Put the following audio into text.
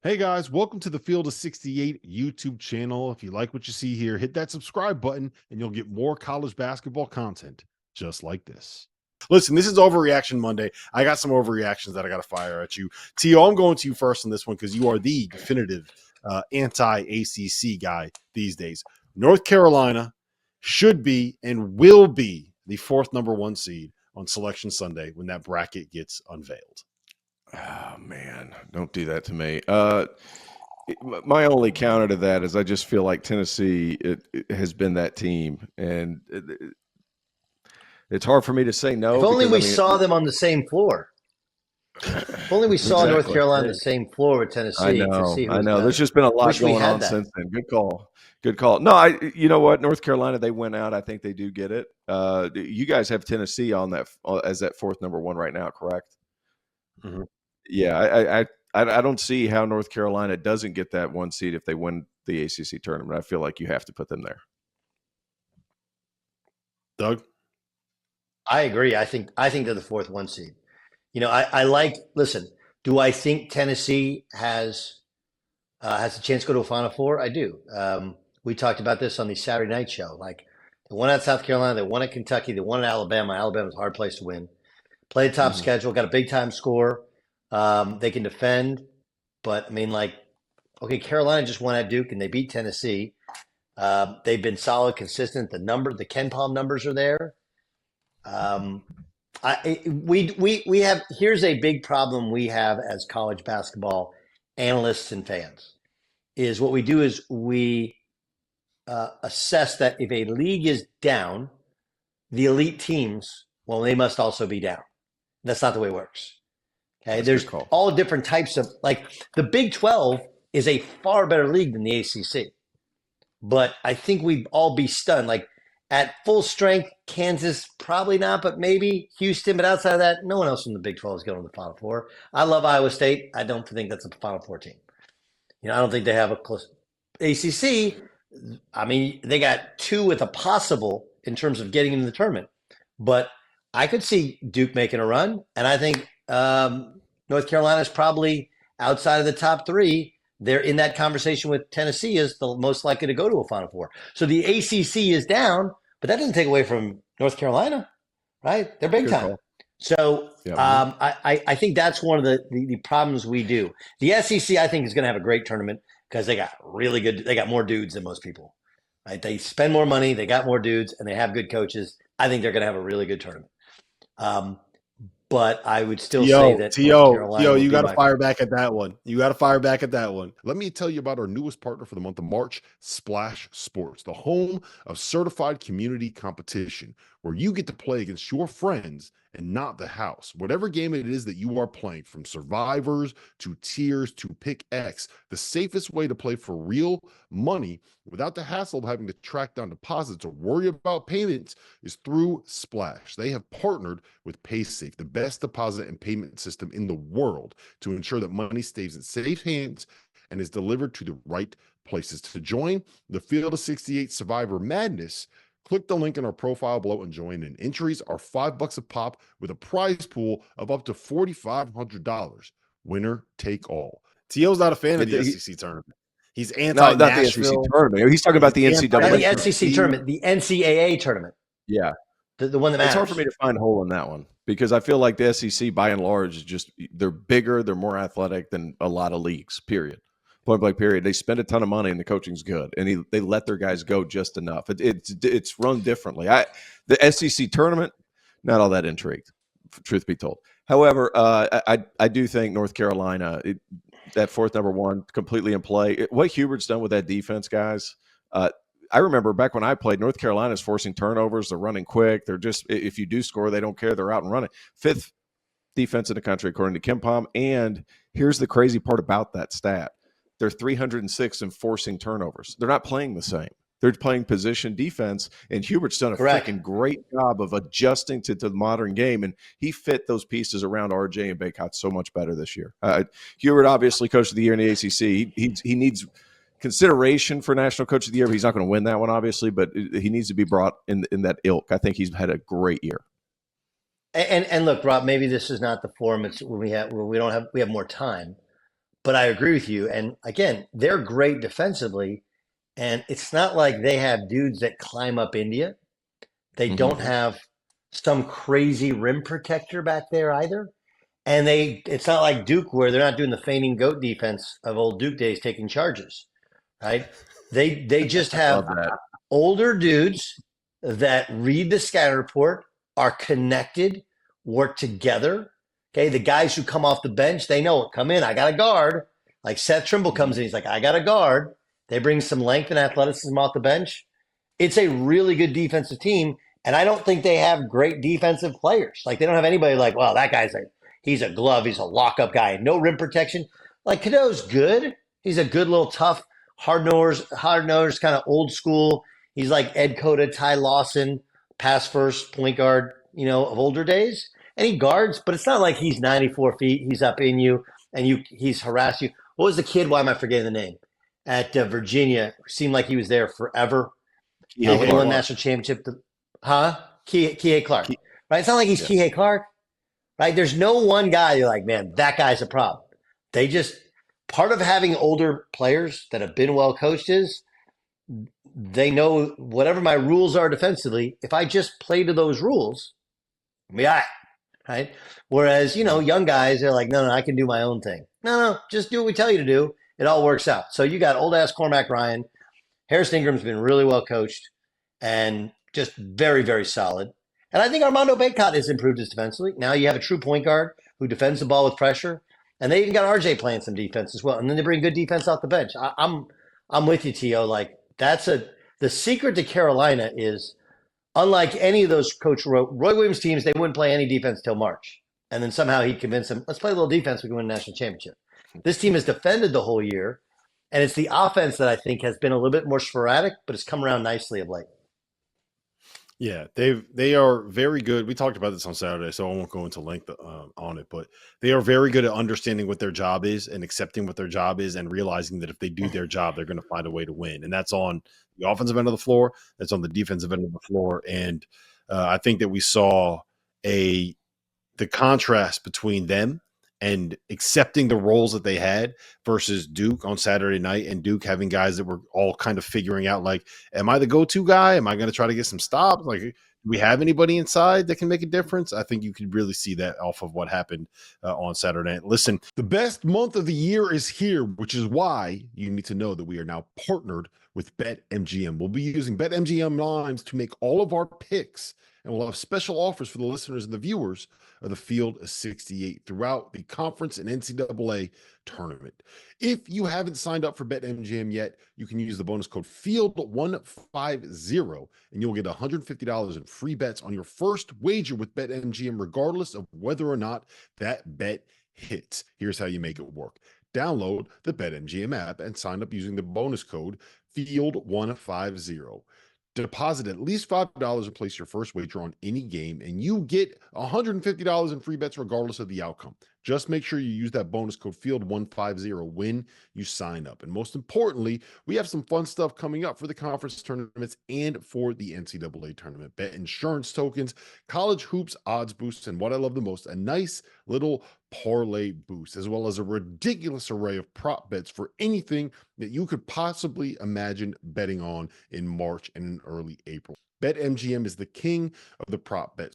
Hey guys, welcome to the Field of 68 YouTube channel. If you like what you see here, hit that subscribe button and you'll get more college basketball content just like this. Listen, this is Overreaction Monday. I got some overreactions that I got to fire at you. Tio, I'm going to you first on this one because you are the definitive anti-ACC guy these days. North Carolina should be and will be the fourth number one seed on Selection Sunday when that bracket gets unveiled. Oh, man, don't do that to me. My only counter to that is I just feel like Tennessee it has been that team, and it's hard for me to say no. If only we saw them on the same floor. If only we saw North Carolina on the same floor with Tennessee. I know. There's just been a lot going on since then. Good call. No, you know what? North Carolina, they went out. I think they do get it. You guys have Tennessee on that as that fourth number one right now, correct? Mm-hmm. Yeah, I don't see how North Carolina doesn't get that one seed if they win the ACC tournament. I feel like you have to put them there. Doug? I agree. I think they're the fourth one seed. You know, listen, do I think Tennessee has a chance to go to a Final Four? I do. We talked about this on the Saturday night show. Like, they won at South Carolina, they won at Kentucky, they won at Alabama. Alabama's a hard place to win. Play a top schedule, got a big time score. They can defend, but I mean, like, okay, Carolina just won at Duke and they beat Tennessee. They've been solid, consistent. The Ken Palm numbers are there. We have, here's a big problem we have as college basketball analysts and fans is what we do is we assess that if a league is down, the elite teams, well, they must also be down. That's not the way it works. Okay, there's all different types of, like, the Big 12 is a far better league than the ACC. But I think we'd all be stunned. Like, at full strength, Kansas, probably not, but maybe Houston. But outside of that, no one else from the Big 12 is going to the Final Four. I love Iowa State. I don't think that's a Final Four team. You know, I don't think they have a close ACC. I mean, they got two with a possible in terms of getting into the tournament. But I could see Duke making a run, and I think North Carolina is probably outside of the top three. They're in that conversation with Tennessee is the most likely to go to a Final Four. So the ACC is down, but that doesn't take away from North Carolina, right? They're big time. So I think that's one of the problems we do. The SEC, I think, is going to have a great tournament because they got really good. They got more dudes than most people, right? They spend more money, they got more dudes, and they have good coaches. I think they're going to have a really good tournament. But I would still say that Tio, you got to fire back at that one. Let me tell you about our newest partner for the month of March, Splash Sports, the home of certified community competition, where you get to play against your friends and not the house. Whatever game it is that you are playing, from survivors to tiers to pick X, the safest way to play for real money without the hassle of having to track down deposits or worry about payments is through Splash. They have partnered with PaySafe, the best deposit and payment system in the world, to ensure that money stays in safe hands and is delivered to the right places. To join the Field of 68 Survivor Madness, click the link in our profile below and join in. Entries are $5 a pop with a prize pool of up to $4,500. Winner take all. Tio's not a fan of the SEC tournament. He's anti-Nashville. No, not the SEC tournament. He's talking about the NCAA. Not the SEC tournament, the NCAA tournament. Yeah. The one that matters. It's hard for me to find a hole in that one because I feel like the SEC, by and large, is just, they're bigger, they're more athletic than a lot of leagues, period. Point blank, period. They spend a ton of money and the coaching's good, and they let their guys go just enough. It's run differently. The SEC tournament, not all that intrigued, truth be told. However, I do think North Carolina, that fourth number one, completely in play. What Hubert's done with that defense, guys. I remember back when I played, North Carolina's forcing turnovers. They're running quick. They're just, if you do score, they don't care. They're out and running. Fifth defense in the country, according to Ken Palm. And here's the crazy part about that stat. They're 306 in forcing turnovers. They're not playing the same. They're playing position defense, and Hubert's done a freaking great job of adjusting to the modern game, and he fit those pieces around RJ and Baycott so much better this year. Hubert, obviously, Coach of the Year in the ACC. He needs consideration for National Coach of the Year, but he's not going to win that one, obviously, but he needs to be brought in that ilk. I think he's had a great year. And look, Rob, maybe this is not the forum. It's when we have more time. But I agree with you. And again, they're great defensively. And it's not like they have dudes that climb up India. They don't have some crazy rim protector back there either. And it's not like Duke where they're not doing the feigning goat defense of old Duke days taking charges, right? They just have older dudes that read the scatter report, are connected, work together. Okay, the guys who come off the bench, they know, come in, I got a guard. Like Seth Trimble comes in, he's like, I got a guard. They bring some length and athleticism off the bench. It's a really good defensive team, and I don't think they have great defensive players. Like they don't have anybody like, well, that guy's he's a glove, he's a lockup guy, no rim protection. Like Cadeau's good. He's a good little tough, hard-nosed, kind of old school. He's like Ed Cota, Ty Lawson, pass first point guard, of older days. And he guards, but it's not like he's 94 feet. He's up in you, and he's harassed you. What was the kid? Why am I forgetting the name? At Virginia, seemed like he was there forever. He won national championship. Kihei Clark. Right? It's not like he's Kihei Clark. Right? There's no one guy you're like, man, that guy's a problem. They just part of having older players that have been well coached is they know whatever my rules are defensively. If I just play to those rules, yeah, right. Whereas young guys, they're like, no, I can do my own thing. No, just do what we tell you to do. It all works out. So you got old ass Cormac Ryan. Harrison Ingram's been really well coached and just very, very solid. And I think Armando Bacot has improved his defensively. Now you have a true point guard who defends the ball with pressure. And they even got RJ playing some defense as well. And then they bring good defense off the bench. I'm with you, T.O. Like the secret to Carolina is unlike any of those Coach Roy Williams teams, they wouldn't play any defense till March. And then somehow he'd convince them, let's play a little defense, we can win a national championship. This team has defended the whole year. And it's the offense that I think has been a little bit more sporadic, but it's come around nicely of late. Yeah, they are very good. We talked about this on Saturday, so I won't go into length on it, but they are very good at understanding what their job is and accepting what their job is and realizing that if they do their job, they're going to find a way to win. And that's on the offensive end of the floor. That's on the defensive end of the floor. And I think that we saw the contrast between them and accepting the roles that they had versus Duke on Saturday night, and Duke having guys that were all kind of figuring out, like, am I the go-to guy? Am I going to try to get some stops? Like, do we have anybody inside that can make a difference? I think you could really see that off of what happened on Saturday night. Listen, the best month of the year is here, which is why you need to know that we are now partnered with BetMGM. We'll be using BetMGM lines to make all of our picks, and we'll have special offers for the listeners and the viewers of the Field of 68 throughout the conference and NCAA tournament. If you haven't signed up for BetMGM yet, you can use the bonus code FIELD150 and you'll get $150 in free bets on your first wager with BetMGM, regardless of whether or not that bet hits. Here's how you make it work. Download the BetMGM app and sign up using the bonus code FIELD150. Deposit at least $5 and place your first wager on any game, and you get $150 in free bets regardless of the outcome. Just make sure you use that bonus code FIELD150 when you sign up. And most importantly, we have some fun stuff coming up for the conference tournaments and for the NCAA tournament. Bet insurance tokens, college hoops odds boosts, and what I love the most, a nice little parlay boost, as well as a ridiculous array of prop bets for anything that you could possibly imagine betting on in March and in early April. BetMGM is the king of the prop bets.